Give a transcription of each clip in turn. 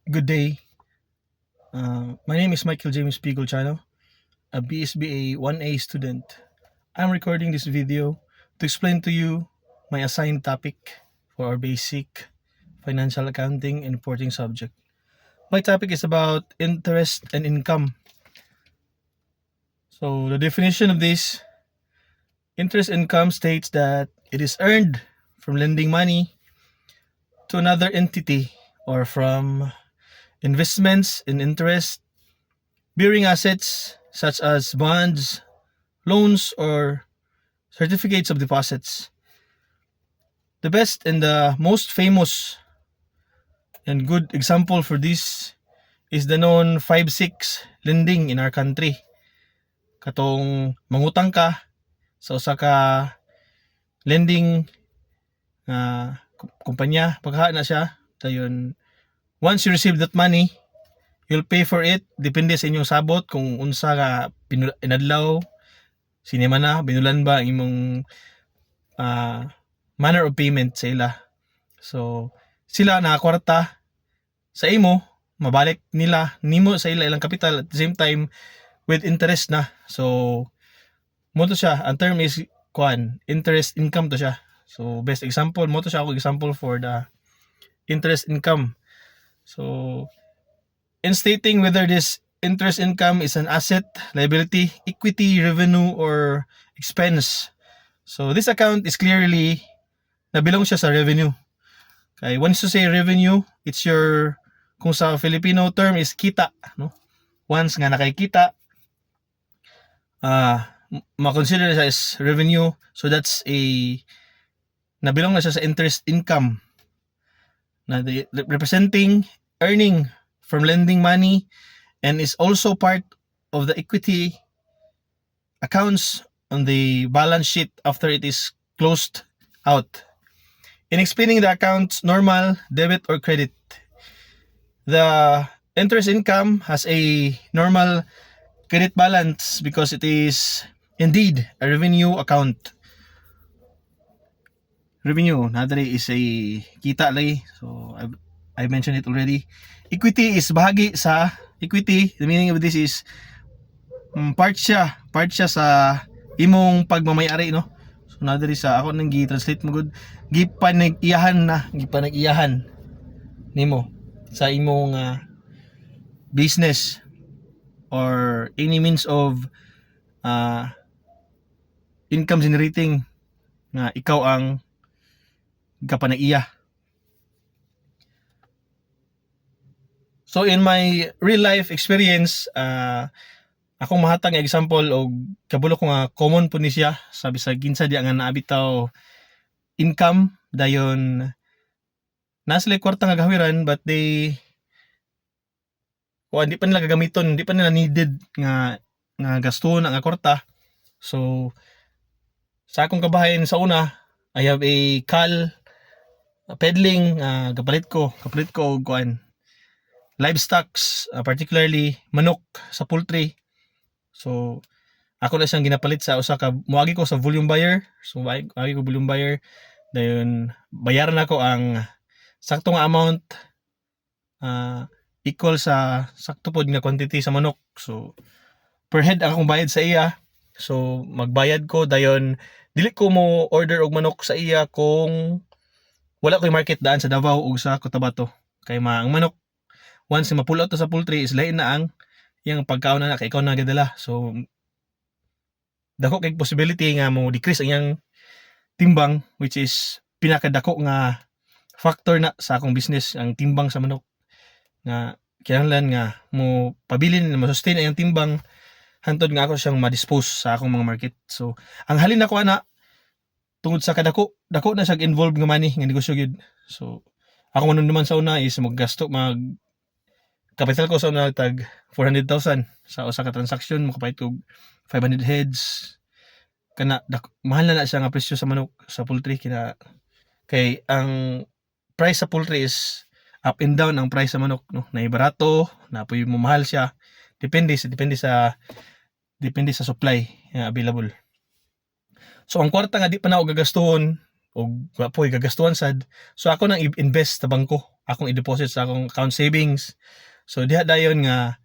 Good day. My name is Michael James P. Golchano, a BSBA 1A student. I'm recording this video to explain to you my assigned topic for our basic financial accounting and reporting subject. My topic is about interest and income. So the definition of this, interest income states that it is earned from lending money to another entity or from investments in interest-bearing assets such as bonds, loans, or certificates of deposits. The best and the most famous and good example for this is the known 5-6 lending in our country. Katong mangutang ka sa usa ka lending kumpanya, pagha na siya, dayon once you receive that money, you'll pay for it depende sa inyong sabot kung unsa ka inadlaw, sinema na binulan ba ang imong manner of payment sa ila. So sila na kwarta sa imo, mabalik nila nimo sa ila ilang kapital at the same time with interest na. So mo to siya, ang term is interest income to siya. So best example mo to siya, ako example for the interest income. So in stating whether this interest income is an asset, liability, equity, revenue, or expense, so this account is clearly nabilong siya sa revenue. Okay, once you say revenue, it's your, kung sa Filipino term is kita, no? Once nga nakikita, ma-consider siya as revenue, so that's nabilong na siya sa interest income, na representing earning from lending money, and is also part of the equity accounts on the balance sheet after it is closed out. In explaining the accounts, normal, debit, or credit, the interest income has a normal credit balance because it is indeed a revenue account. Revenue, nadali is a kita lagi. So I mentioned it already. Equity is bahagi sa equity. The meaning of this is part siya sa imong pagmamayari, no? So nadali sa ako nang gi-translate mo good, gipanag-iyahan nimo sa imong business or any means of income generating na ikaw ang kapanag-iya. So in my real life experience, akong mahatag nga example og kabulo ko nga common po ni siya, sabi sa ginsa di nga naabitaw income dayon nasa kwarta nga gawiran, but di pa nila gagamiton, di pa nila needed nga gastuhon ang kwarta. So sa akong kabahayan sa una, I have a peddling, kapalit ko og livestocks, particularly manok sa poultry. So ako na siyang ginapalit sa usa ka, muagi ko sa volume buyer. So muagi ko volume buyer, dayon bayaran ako ang sakto nga amount equal sa sakto pod nga quantity sa manok. So per head akong bayad sa iya. So magbayad ko, dayon dili ko mo order og manok sa iya kung wala ko'y market daan sa Davao o sa Cotabato. Kay ang manok, once ma-pull out to sa poultry, is lain na ang yung pagkaon na kay ikaw na gadala. So dako kay possibility nga mo decrease ang yang timbang, which is pinakadako nga factor na sa akong business, ang timbang sa manok, nga kinahanglan nga mo pabilin na ma-sustain ang timbang hantod nga ako siyang ma-dispose sa akong mga market. So ang halin nako ana tungod sa dako na siya involved nga money nga negosyo gyud. So ako naman sa una is capital ko sa una tag 400,000 sa usa ka transaction, makapait ko 500 heads. Kana mahal na siya nga presyo sa manok sa poultry, kay ang price sa poultry is up and down ang price sa manok, no? Na barato, na puy mo mahal siya. Depende sa supply available. So ang kwarta nga di pa na og gagastuhon og wapoy gagastuhan sad. So ako nang invest sa bangko. akong i-deposit sa akong account savings. So diha dayon nga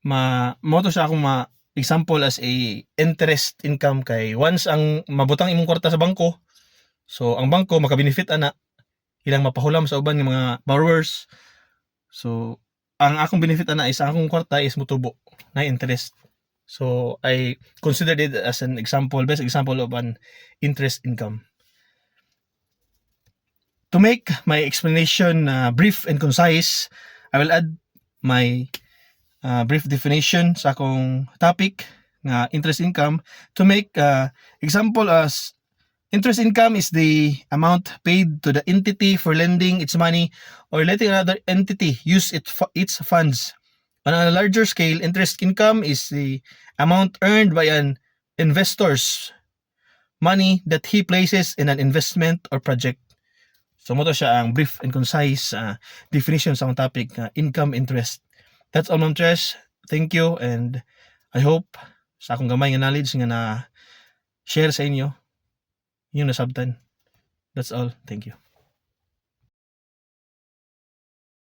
mo to siya akong example as a interest income kay once ang mabutang imong kwarta sa bangko, so ang bangko maka-benefit ana ilang mapahulam sa uban ng mga borrowers. So ang akong benefit ana is ang akong kwarta is mutubo na interest. So I considered it as an example, best example of an interest income. To make my explanation brief and concise, I will add my brief definition sa akong topic nga interest income. To make example as interest income is the amount paid to the entity for lending its money or letting another entity use its funds. On a larger scale, interest income is the amount earned by an investor's money that he places in an investment or project. So mo to siya ang brief and concise definition sa akong topic, income interest. That's all, Ma'am Tres. Thank you, and I hope sa akong gamay nga knowledge nga na share sa inyo yung nasabtan. That's all. Thank you.